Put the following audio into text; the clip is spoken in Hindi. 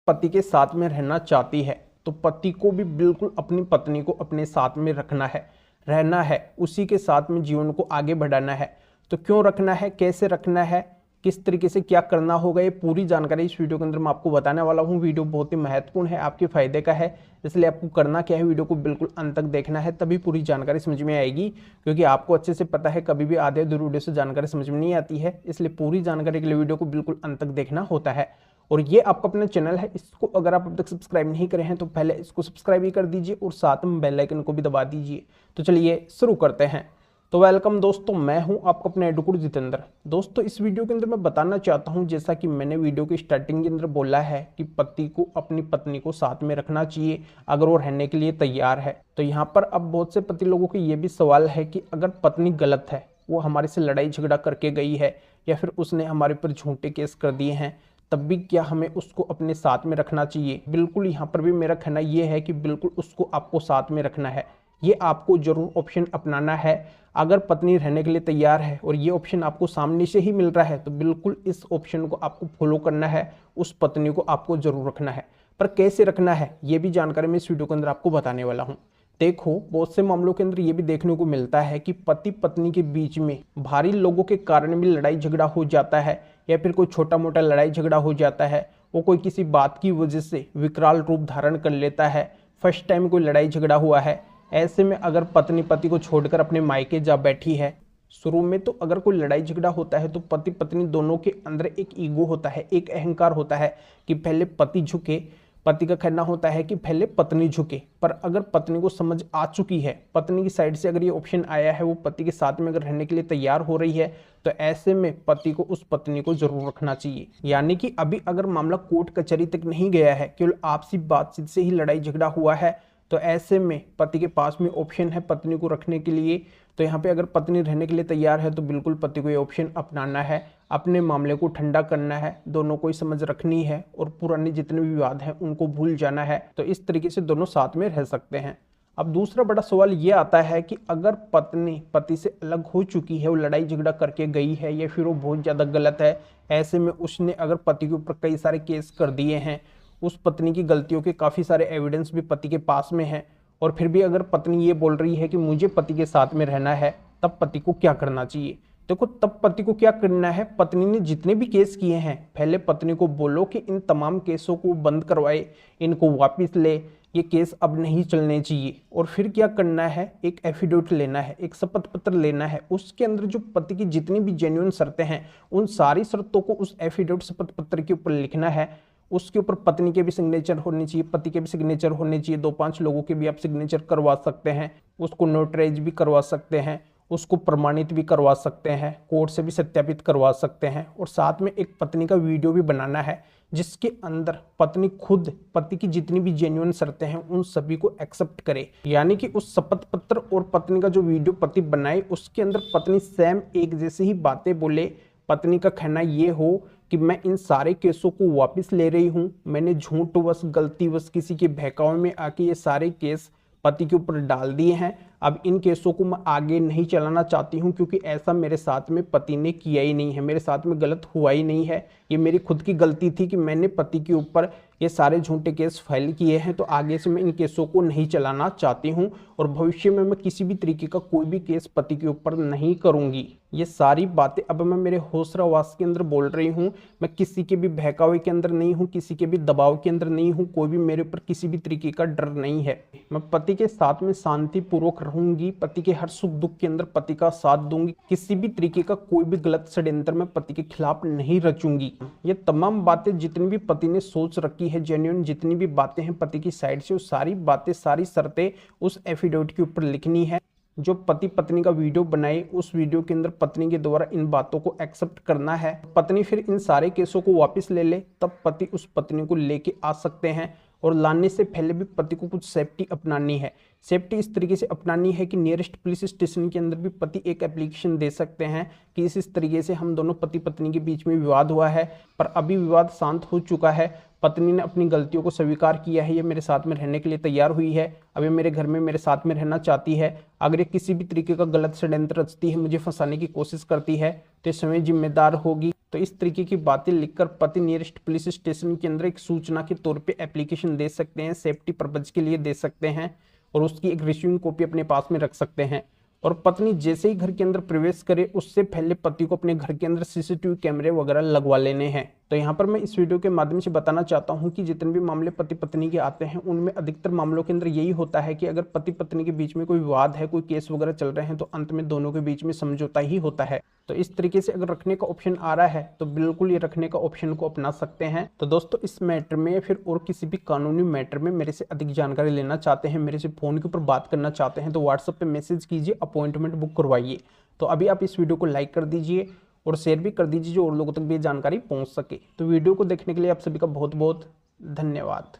पति के साथ में रहना चाहती है तो पति को भी बिल्कुल अपनी पत्नी को अपने साथ में रखना है, रहना है, उसी के साथ में जीवन को आगे बढ़ाना है। तो क्यों रखना है, कैसे रखना है, किस तरीके से क्या करना होगा, ये पूरी जानकारी इस वीडियो के अंदर मैं आपको बताने वाला हूँ। वीडियो बहुत ही महत्वपूर्ण है, आपके फायदे का है, इसलिए आपको करना क्या है, वीडियो को बिल्कुल अंत तक देखना है, तभी पूरी जानकारी समझ में आएगी। क्योंकि आपको अच्छे से पता है कभी भी आधे अधूरे वीडियो से जानकारी समझ में नहीं आती है, इसलिए पूरी जानकारी के लिए वीडियो को बिल्कुल अंत तक देखना होता है। और ये आपका अपना चैनल है, इसको अगर आप अब तक सब्सक्राइब नहीं करे हैं तो पहले इसको सब्सक्राइब ही कर दीजिए और साथ में बेल आइकन को भी दबा दीजिए। तो चलिए शुरू करते हैं। तो वेलकम दोस्तों, मैं हूं आपका अपना एडुकुर जितेंद्र। दोस्तों इस वीडियो के अंदर मैं बताना चाहता हूं, जैसा कि मैंने वीडियो की स्टार्टिंग के अंदर बोला है कि पति को अपनी पत्नी को साथ में रखना चाहिए अगर वो रहने के लिए तैयार है। तो यहाँ पर अब बहुत से पति लोगों के ये भी सवाल है कि अगर पत्नी गलत है, वो हमारे से लड़ाई झगड़ा करके गई है या फिर उसने हमारे पर झूठे केस कर दिए हैं, तब भी क्या हमें उसको अपने साथ में रखना चाहिए। बिल्कुल यहाँ पर भी मेरा कहना ये है कि बिल्कुल उसको आपको साथ में रखना है। ये आपको जरूर ऑप्शन अपनाना है। अगर पत्नी रहने के लिए तैयार है और ये ऑप्शन आपको सामने से ही मिल रहा है तो बिल्कुल इस ऑप्शन को आपको फॉलो करना है, उस पत्नी को आपको जरूर रखना है। पर कैसे रखना है ये भी जानकारी मैं इस वीडियो के अंदर आपको बताने वाला हूँ। देखो बहुत से मामलों के अंदर ये भी देखने को मिलता है कि पति पत्नी के बीच में भारी लोगों के कारण भी लड़ाई झगड़ा हो जाता है, या फिर कोई छोटा मोटा लड़ाई झगड़ा हो जाता है, वो कोई किसी बात की वजह से विकराल रूप धारण कर लेता है। फर्स्ट टाइम कोई लड़ाई झगड़ा हुआ है, ऐसे में अगर पत्नी पति को छोड़कर अपने मायके जा बैठी है, शुरू में तो अगर कोई लड़ाई झगड़ा होता है तो पति पत्नी दोनों के अंदर एक ईगो होता है, एक अहंकार होता है कि पहले पति झुके। पति का कहना होता है कि पहले पत्नी झुके। पर अगर पत्नी को समझ आ चुकी है, पत्नी की साइड से अगर ये ऑप्शन आया है, वो पति के साथ में अगर रहने के लिए तैयार हो रही है, तो ऐसे में पति को उस पत्नी को जरूर रखना चाहिए। यानी कि अभी अगर मामला कोर्ट कचहरी तक नहीं गया है, केवल आपसी बातचीत से ही लड़ाई झगड़ा हुआ है, तो ऐसे में पति के पास में ऑप्शन है पत्नी को रखने के लिए। तो यहाँ पे अगर पत्नी रहने के लिए तैयार है तो बिल्कुल पति को ये ऑप्शन अपनाना है, अपने मामले को ठंडा करना है, दोनों को समझ रखनी है और पुराने जितने भी विवाद हैं उनको भूल जाना है। तो इस तरीके से दोनों साथ में रह सकते हैं। अब दूसरा बड़ा सवाल ये आता है कि अगर पत्नी पति से अलग हो चुकी है, वो लड़ाई झगड़ा करके गई है या फिर वो बहुत ज़्यादा गलत है, ऐसे में उसने अगर पति के ऊपर कई सारे केस कर दिए हैं, उस पत्नी की गलतियों के काफ़ी सारे एविडेंस भी पति के पास में हैं, और फिर भी अगर पत्नी ये बोल रही है कि मुझे पति के साथ में रहना है, तब पति को क्या करना चाहिए। देखो तब पति को क्या करना है, पत्नी ने जितने भी केस किए हैं पहले पत्नी को बोलो कि इन तमाम केसों को बंद करवाए, इनको वापस ले, ये केस अब नहीं चलने चाहिए। और फिर क्या करना है, एक एफिडेविट लेना है, एक शपथ पत्र लेना है, उसके अंदर जो पति की जितनी भी जेन्युइन शर्तें हैं उन सारी शर्तों को उस एफिडेविट शपथ पत्र के ऊपर लिखना है। उसके ऊपर पत्नी के भी सिग्नेचर होने चाहिए, पति के भी सिग्नेचर होने चाहिए, 2-5 लोगों के भी आप सिग्नेचर करवा सकते हैं, उसको नोटराइज भी करवा सकते हैं, उसको प्रमाणित भी करवा सकते हैं, कोर्ट से भी सत्यापित करवा सकते हैं। और साथ में एक पत्नी का वीडियो भी बनाना है जिसके अंदर पत्नी खुद पति की जितनी भी जेन्युइन शर्तें हैं उन सभी को एक्सेप्ट करे। यानी कि उस शपथ पत्र और पत्नी का जो वीडियो पति बनाए उसके अंदर पत्नी सेम एक जैसी ही बातें बोले। पत्नी का कहना ये हो कि मैं इन सारे केसों को वापस ले रही हूँ, मैंने झूठवश गलतीवश किसी के बहकावे में आके ये सारे केस पति के ऊपर डाल दिए हैं। अब इन केसों को मैं आगे नहीं चलाना चाहती हूँ क्योंकि ऐसा मेरे साथ में पति ने किया ही नहीं है, मेरे साथ में गलत हुआ ही नहीं है, ये मेरी खुद की गलती थी कि मैंने पति के ऊपर ये सारे झूठे केस फाइल किए हैं। तो आगे से मैं इन केसों को नहीं चलाना चाहती हूँ और भविष्य में मैं किसी भी तरीके का कोई भी केस पति के ऊपर नहीं करूँगी। ये सारी बातें अब मैं मेरे होशरावास के अंदर बोल रही हूँ, मैं किसी के भी बहकावे के अंदर नहीं हूँ, किसी के भी दबाव के अंदर नहीं हूँ, कोई भी मेरे ऊपर किसी भी तरीके का डर नहीं है। मैं पति के साथ में शांतिपूर्वक रहूंगी, पति के हर सुख दुख के अंदर पति का साथ दूंगी, किसी भी तरीके का कोई भी गलत षड्यंत्र में पति के खिलाफ नहीं रचूंगी। ये तमाम बातें जितनी भी पति ने सोच रखी है, जेन्युइन जितनी भी बातें हैं पति की साइड से, वो सारी बातें सारी शर्तें उस एफिडेविट के ऊपर लिखनी है। जो पति पत्नी का वीडियो बनाए उस वीडियो के अंदर पत्नी के द्वारा इन बातों को एक्सेप्ट करना है। पत्नी फिर इन सारे केसों को वापस ले ले, तब पति उस पत्नी को लेके आ सकते हैं। और लाने से पहले भी पति को कुछ सेफ्टी अपनानी है। सेफ्टी इस तरीके से अपनानी है कि नियरेस्ट पुलिस स्टेशन के अंदर भी पति एक एप्लीकेशन दे सकते हैं कि इस तरीके से हम दोनों पति पत्नी के बीच में विवाद हुआ है, पर अभी विवाद शांत हो चुका है, पत्नी ने अपनी गलतियों को स्वीकार किया है, ये मेरे साथ में रहने के लिए तैयार हुई है, अब ये मेरे घर में मेरे साथ में रहना चाहती है। अगर ये किसी भी तरीके का गलत षड्यंत्र रचती है, मुझे फंसाने की कोशिश करती है, तो स्वयं जिम्मेदार होगी। तो इस तरीके की बातें लिखकर पति नियरेस्ट पुलिस स्टेशन के अंदर एक सूचना के तौर पे एप्लीकेशन दे सकते हैं, सेफ्टी पर्पज के लिए दे सकते हैं, और उसकी एक रिसीविंग कॉपी अपने पास में रख सकते हैं। और पत्नी जैसे ही घर के अंदर प्रवेश करे उससे पहले पति को अपने घर के अंदर सीसीटीवी कैमरे वगैरह लगवा लेने हैं। तो यहाँ पर मैं इस वीडियो के माध्यम से बताना चाहता हूँ कि जितने भी मामले पति पत्नी के आते हैं उनमें अधिकतर मामलों के अंदर यही होता है कि अगर पति पत्नी के बीच में कोई विवाद है, कोई केस वगैरह चल रहे हैं, तो अंत में दोनों के बीच में समझौता ही होता है। तो इस तरीके से अगर रखने का ऑप्शन आ रहा है तो बिल्कुल ये रखने का ऑप्शन को अपना सकते हैं। तो दोस्तों इस मैटर में या फिर और किसी भी कानूनी मैटर में मेरे से अधिक जानकारी लेना चाहते हैं, मेरे से फोन के ऊपर बात करना चाहते हैं, तो व्हाट्सएप पे मैसेज कीजिए, अपॉइंटमेंट बुक करवाइए। तो अभी आप इस वीडियो को लाइक कर दीजिए और शेयर भी कर दीजिए जो और लोगों तक भी जानकारी पहुंच सके। तो वीडियो को देखने के लिए आप सभी का बहुत बहुत धन्यवाद।